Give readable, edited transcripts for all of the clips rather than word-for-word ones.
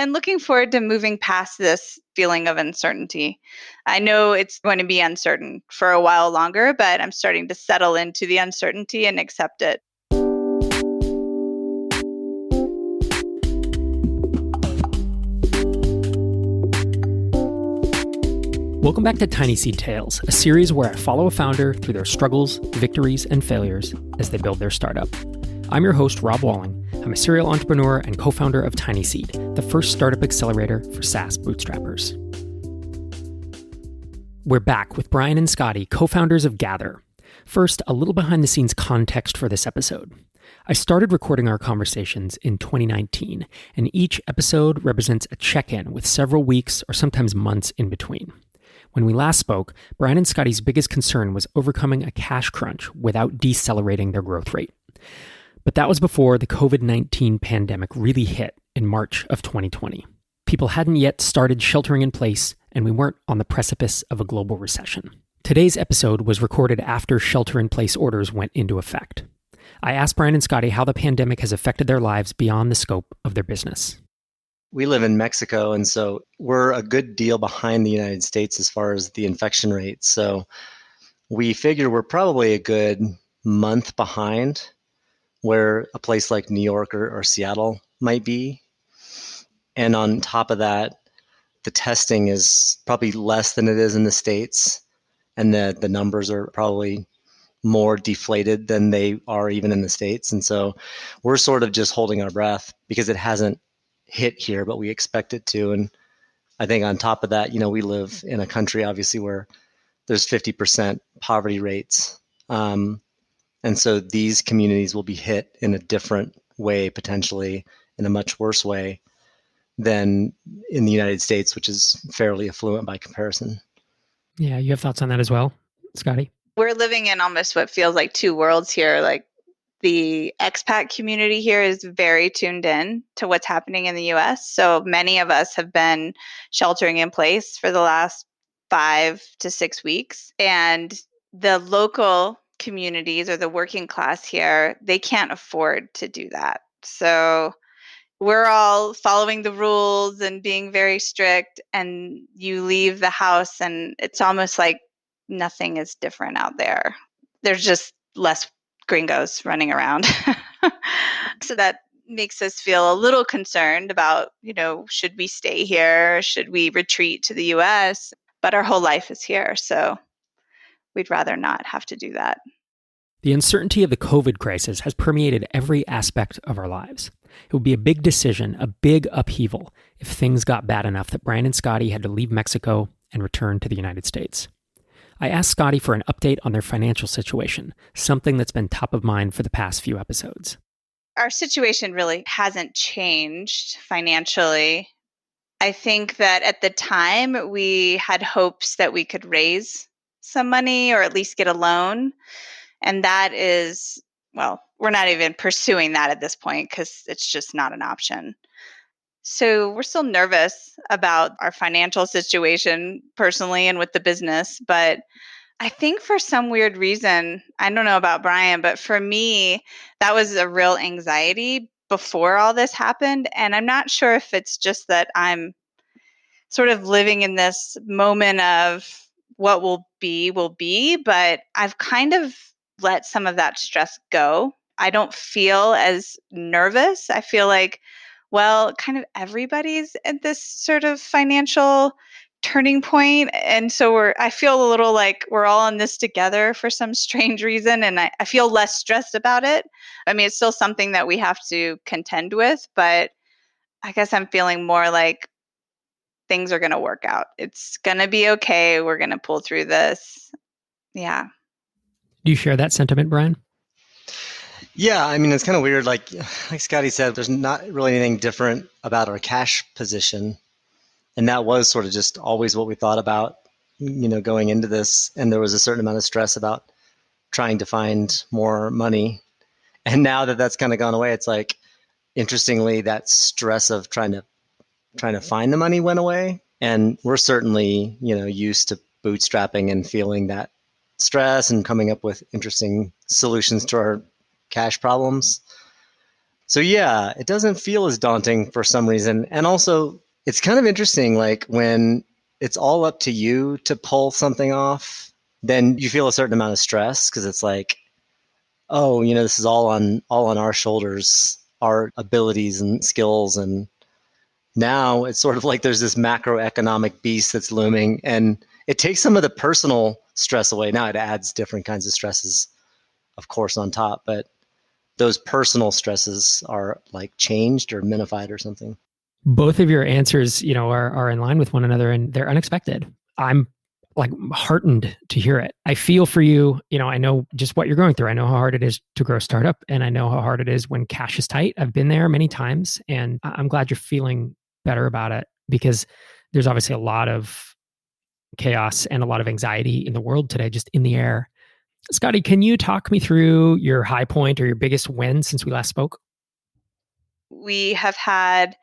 and looking forward to moving past this feeling of uncertainty. I know it's going to be uncertain for a while longer, but I'm starting to settle into the uncertainty and accept it. Welcome back to TinySeed Tales, a series where I follow a founder through their struggles, victories, and failures as they build their startup. I'm your host, Rob Walling. I'm a serial entrepreneur and co-founder of TinySeed, the first startup accelerator for SaaS bootstrappers. We're back with Brian and Scotty, co-founders of Gather. First, a little behind-the-scenes context for this episode. I started recording our conversations in 2019, and each episode represents a check-in with several weeks or sometimes months in between. When we last spoke, Brian and Scotty's biggest concern was overcoming a cash crunch without decelerating their growth rate. But that was before the COVID-19 pandemic really hit in March of 2020. People hadn't yet started sheltering in place, and we weren't on the precipice of a global recession. Today's episode was recorded after shelter-in-place orders went into effect. I asked Brian and Scotty how the pandemic has affected their lives beyond the scope of their business. We live in Mexico, and so we're a good deal behind the United States as far as the infection rate. So we figure we're probably a good month behind where a place like New York or Seattle might be. And on top of that, the testing is probably less than it is in the States, and the numbers are probably more deflated than they are even in the States. And so we're sort of just holding our breath because it hasn't hit here, but we expect it to. And I think on top of that, we live in a country, obviously, where there's 50% poverty rates. And so these communities will be hit in a different way, potentially in a much worse way than in the United States, which is fairly affluent by comparison. Yeah, you have thoughts on that as well, Scotty? We're living in almost what feels like two worlds here. Like the expat community here is very tuned in to what's happening in the US. So many of us have been sheltering in place for the last 5 to 6 weeks. And the local communities or the working class here, they can't afford to do that. So we're all following the rules and being very strict, and you leave the house and it's almost like nothing is different out there. There's just less gringos running around. So that makes us feel a little concerned about, should we stay here? Should we retreat to the US? But our whole life is here, so we'd rather not have to do that. The uncertainty of the COVID crisis has permeated every aspect of our lives. It would be a big decision, a big upheaval, if things got bad enough that Brian and Scotty had to leave Mexico and return to the United States. I asked Scotty for an update on their financial situation, something that's been top of mind for the past few episodes. Our situation really hasn't changed financially. I think that at the time we had hopes that we could raise some money or at least get a loan. And that is, well, we're not even pursuing that at this point because it's just not an option. So we're still nervous about our financial situation personally and with the business. But I think for some weird reason, I don't know about Brian, but for me, that was a real anxiety before all this happened. And I'm not sure if it's just that I'm sort of living in this moment of what will be, but I've kind of let some of that stress go. I don't feel as nervous. I feel like, well, kind of everybody's at this sort of financial turning point. And so I feel a little like we're all in this together for some strange reason. And I feel less stressed about it. I mean, it's still something that we have to contend with, but I guess I'm feeling more like things are going to work out. It's going to be okay. We're going to pull through this. Yeah. Do you share that sentiment, Brian? Yeah, I mean, it's kind of weird. Like Scotty said, there's not really anything different about our cash position. And that was sort of just always what we thought about, going into this. And there was a certain amount of stress about trying to find more money. And now that that's kind of gone away, it's like, interestingly, that stress of trying to find the money went away. And we're certainly, used to bootstrapping and feeling that stress and coming up with interesting solutions to our cash problems. So yeah, it doesn't feel as daunting for some reason. And also, it's kind of interesting, like when it's all up to you to pull something off, then you feel a certain amount of stress because it's like, oh, this is all on our shoulders, our abilities and skills. And now it's sort of like there's this macroeconomic beast that's looming, and it takes some of the personal stress away. Now it adds different kinds of stresses, of course, on top, but those personal stresses are like changed or minified or something. Both of your answers, are in line with one another, and they're unexpected. I'm like heartened to hear it. I feel for you. I know just what you're going through. I know how hard it is to grow a startup, and I know how hard it is when cash is tight. I've been there many times, and I'm glad you're feeling better about it, because there's obviously a lot of chaos and a lot of anxiety in the world today, just in the air. Scotty, can you talk me through your high point or your biggest win since we last spoke? We have had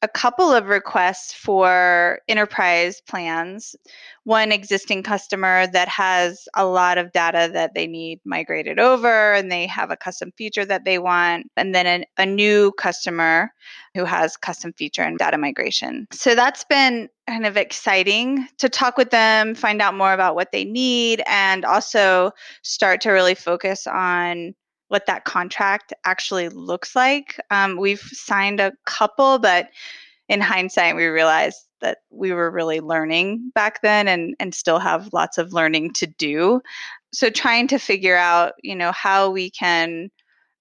a couple of requests for enterprise plans. One existing customer that has a lot of data that they need migrated over, and they have a custom feature that they want. And then a new customer who has custom feature and data migration. So that's been kind of exciting to talk with them, find out more about what they need, and also start to really focus on what that contract actually looks like. We've signed a couple, but in hindsight, we realized that we were really learning back then, and still have lots of learning to do. So trying to figure out, how we can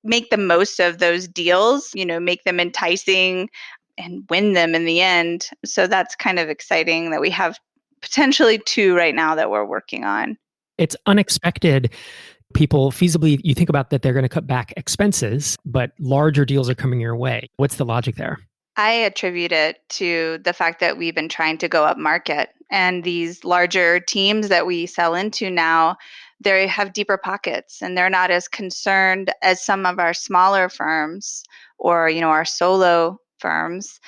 make the most of those deals, make them enticing and win them in the end. So that's kind of exciting that we have potentially two right now that we're working on. It's unexpected. People feasibly, you think about that they're going to cut back expenses, but larger deals are coming your way. What's the logic there? I attribute it to the fact that we've been trying to go up market, and these larger teams that we sell into now, they have deeper pockets, and they're not as concerned as some of our smaller firms or, our solo firms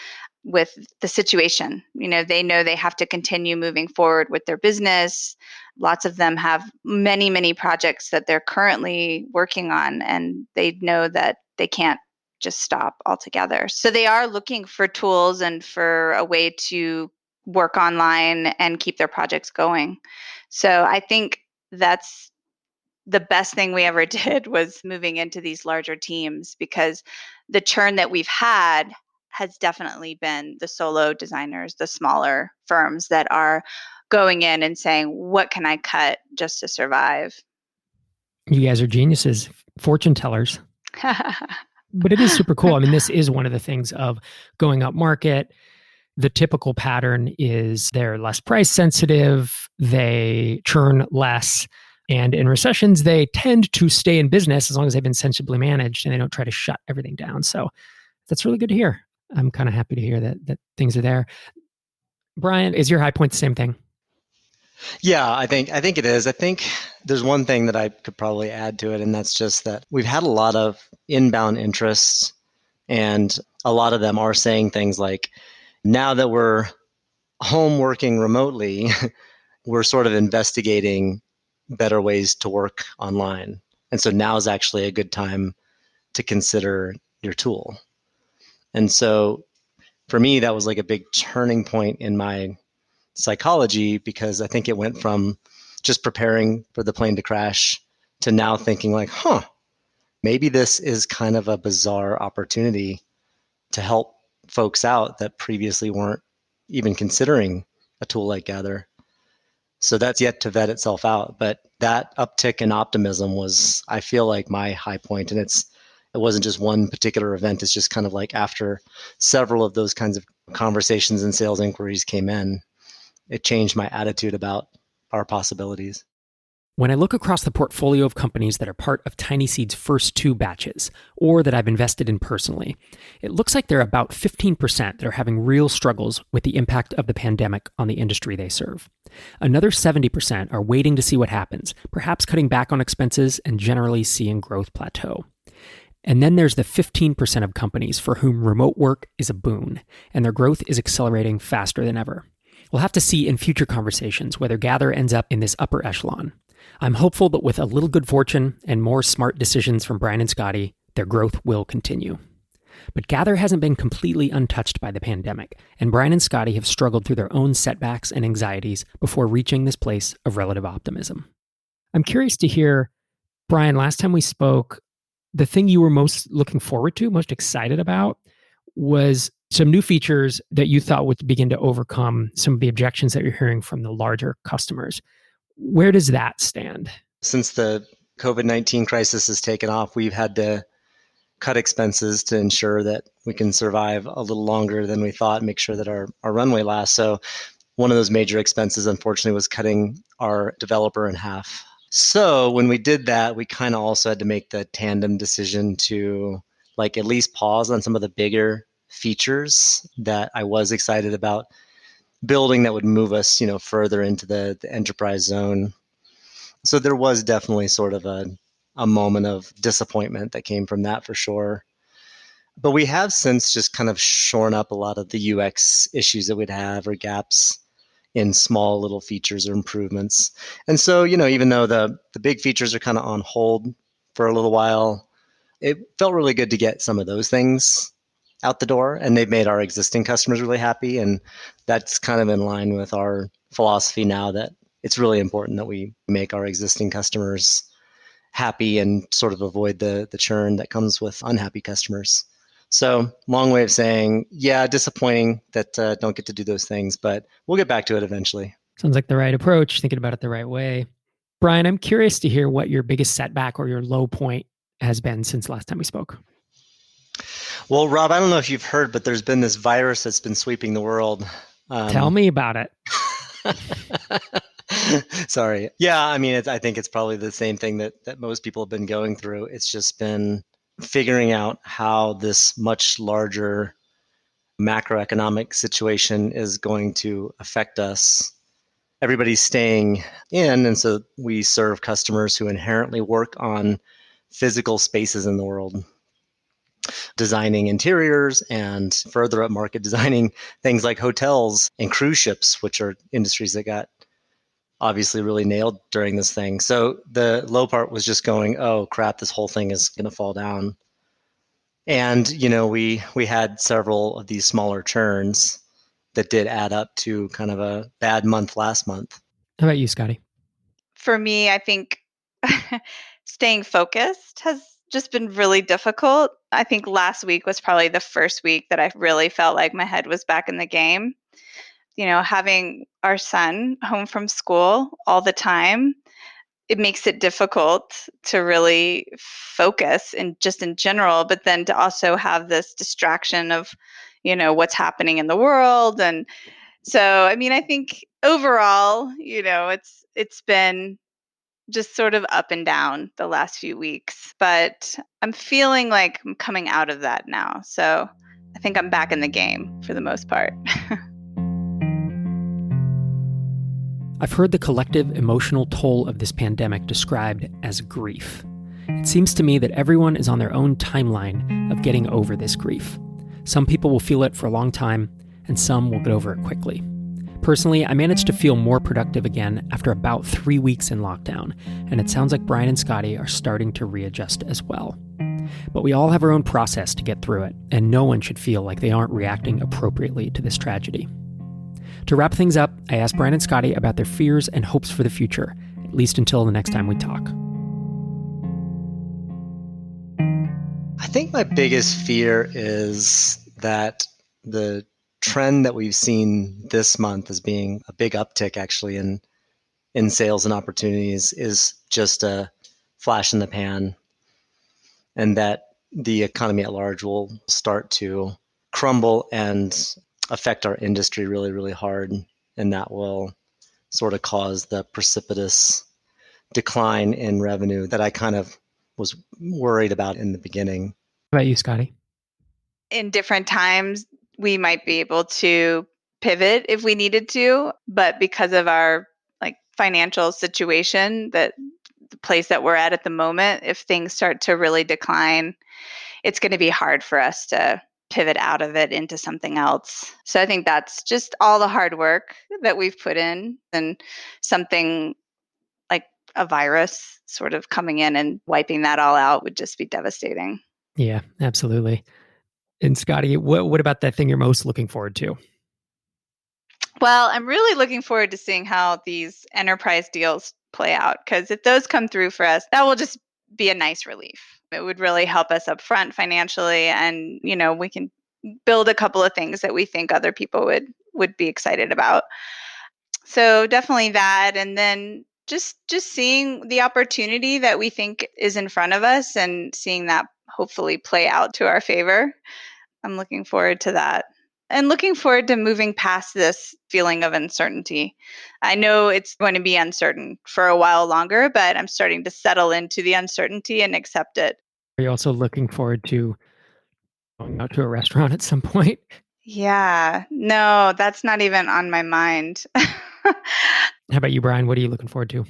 with the situation. They know they have to continue moving forward with their business. Lots of them have many, many projects that they're currently working on, and they know that they can't just stop altogether. So they are looking for tools and for a way to work online and keep their projects going. So I think that's the best thing we ever did, was moving into these larger teams, because the churn that we've had has definitely been the solo designers, the smaller firms that are going in and saying, what can I cut just to survive? You guys are geniuses, fortune tellers. But it is super cool. I mean, this is one of the things of going up market. The typical pattern is they're less price sensitive, they churn less, and in recessions, they tend to stay in business as long as they've been sensibly managed and they don't try to shut everything down. So that's really good to hear. I'm kind of happy to hear that things are there. Brian, is your high point the same thing? Yeah, I think it is. I think there's one thing that I could probably add to it, and that's just that we've had a lot of inbound interests, and a lot of them are saying things like, now that we're home working remotely, we're sort of investigating better ways to work online. And so now is actually a good time to consider your tool. And so for me, that was like a big turning point in my psychology, because I think it went from just preparing for the plane to crash to now thinking like, maybe this is kind of a bizarre opportunity to help folks out that previously weren't even considering a tool like Gather. So that's yet to vet itself out. But that uptick in optimism was, I feel like, my high point. And it wasn't just one particular event. It's just kind of like after several of those kinds of conversations and sales inquiries came in, it changed my attitude about our possibilities. When I look across the portfolio of companies that are part of TinySeed's first two batches, or that I've invested in personally, it looks like there are about 15% that are having real struggles with the impact of the pandemic on the industry they serve. Another 70% are waiting to see what happens, perhaps cutting back on expenses and generally seeing growth plateau. And then there's the 15% of companies for whom remote work is a boon, and their growth is accelerating faster than ever. We'll have to see in future conversations whether Gather ends up in this upper echelon. I'm hopeful that with a little good fortune and more smart decisions from Brian and Scotty, their growth will continue. But Gather hasn't been completely untouched by the pandemic, and Brian and Scotty have struggled through their own setbacks and anxieties before reaching this place of relative optimism. I'm curious to hear, Brian, last time we spoke, the thing you were most looking forward to, most excited about, was some new features that you thought would begin to overcome some of the objections that you're hearing from the larger customers. Where does that stand? Since the COVID-19 crisis has taken off, we've had to cut expenses to ensure that we can survive a little longer than we thought, make sure that our runway lasts. So one of those major expenses, unfortunately, was cutting our developer in half. So when we did that, we kind of also had to make the tandem decision to like at least pause on some of the bigger features that I was excited about building that would move us, further into the enterprise zone. So there was definitely sort of a moment of disappointment that came from that for sure. But we have since just kind of shorn up a lot of the UX issues that we'd have or gaps in small little features or improvements. And so, even though the big features are kind of on hold for a little while, it felt really good to get some of those things out the door, and they've made our existing customers really happy. And that's kind of in line with our philosophy now that it's really important that we make our existing customers happy and sort of avoid the churn that comes with unhappy customers. So long way of saying, yeah, disappointing that don't get to do those things, but we'll get back to it eventually. Sounds like the right approach, thinking about it the right way. Brian, I'm curious to hear what your biggest setback or your low point has been since last time we spoke. Well, Rob, I don't know if you've heard, but there's been this virus that's been sweeping the world. Tell me about it. Sorry. Yeah, I mean, I think it's probably the same thing that most people have been going through. It's just been figuring out how this much larger macroeconomic situation is going to affect us. Everybody's staying in, and so we serve customers who inherently work on physical spaces in the world, designing interiors and further up market designing things like hotels and cruise ships, which are industries that got obviously really nailed during this thing. So the low part was just going, oh crap, this whole thing is going to fall down. And we had several of these smaller churns that did add up to kind of a bad month last month. How about you, Scotty? For me, I think staying focused has just been really difficult. I think last week was probably the first week that I really felt like my head was back in the game. Having our son home from school all the time, it makes it difficult to really focus and just in general, but then to also have this distraction of, what's happening in the world. And so, I mean, I think overall, it's been just sort of up and down the last few weeks, but I'm feeling like I'm coming out of that now. So I think I'm back in the game for the most part. I've heard the collective emotional toll of this pandemic described as grief. It seems to me that everyone is on their own timeline of getting over this grief. Some people will feel it for a long time, and some will get over it quickly. Personally, I managed to feel more productive again after about 3 weeks in lockdown, and it sounds like Brian and Scotty are starting to readjust as well. But we all have our own process to get through it, and no one should feel like they aren't reacting appropriately to this tragedy. To wrap things up, I asked Brian and Scotty about their fears and hopes for the future, at least until the next time we talk. I think my biggest fear is that the trend that we've seen this month as being a big uptick actually in sales and opportunities is just a flash in the pan, and that the economy at large will start to crumble and affect our industry really, really hard. And that will sort of cause the precipitous decline in revenue that I kind of was worried about in the beginning. How about you, Scotty? In different times, we might be able to pivot if we needed to, but because of our financial situation, that the place that we're at the moment, if things start to really decline, it's going to be hard for us to pivot out of it into something else. So I think that's just all the hard work that we've put in, and something like a virus sort of coming in and wiping that all out would just be devastating. Yeah, absolutely. And Scotty, what about that thing you're most looking forward to? Well, I'm really looking forward to seeing how these enterprise deals play out, because if those come through for us, that will just be a nice relief. It would really help us up front financially, and we can build a couple of things that we think other people would be excited about. So definitely that, and then just seeing the opportunity that we think is in front of us and seeing that hopefully play out to our favor. I'm looking forward to that. And looking forward to moving past this feeling of uncertainty. I know it's going to be uncertain for a while longer, but I'm starting to settle into the uncertainty and accept it. Are you also looking forward to going out to a restaurant at some point? Yeah, no, that's not even on my mind. How about you, Brian? What are you looking forward to?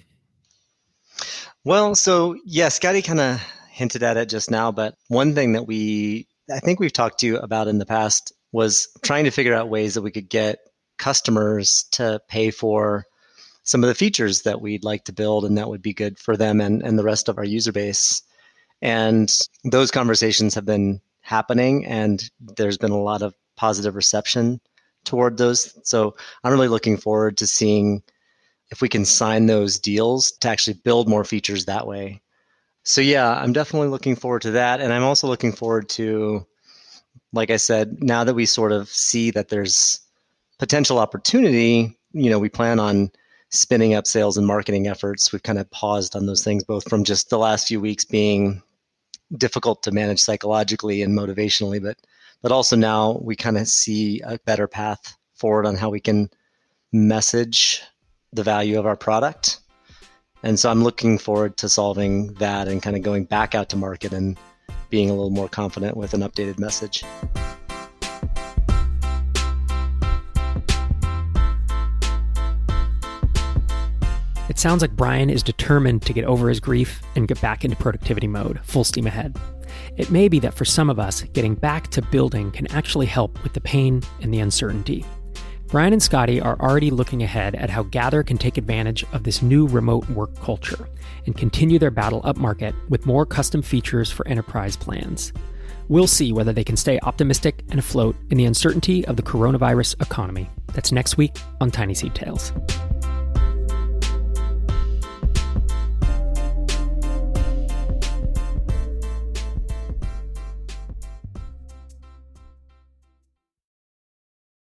Well, so yeah, Scotty kind of hinted at it just now, but one thing that I think we've talked to you about in the past was trying to figure out ways that we could get customers to pay for some of the features that we'd like to build and that would be good for them and the rest of our user base. And those conversations have been happening, and there's been a lot of positive reception toward those. So I'm really looking forward to seeing if we can sign those deals to actually build more features that way. So yeah, I'm definitely looking forward to that. And I'm also looking forward to, like I said, now that we sort of see that there's potential opportunity, we plan on spinning up sales and marketing efforts. We've kind of paused on those things, both from just the last few weeks being difficult to manage psychologically and motivationally, but also now we kind of see a better path forward on how we can message the value of our product. And so I'm looking forward to solving that and kind of going back out to market and being a little more confident with an updated message. It sounds like Brian is determined to get over his grief and get back into productivity mode, full steam ahead. It may be that for some of us, getting back to building can actually help with the pain and the uncertainty. Brian and Scotty are already looking ahead at how Gather can take advantage of this new remote work culture and continue their battle upmarket with more custom features for enterprise plans. We'll see whether they can stay optimistic and afloat in the uncertainty of the coronavirus economy. That's next week on TinySeed Tales.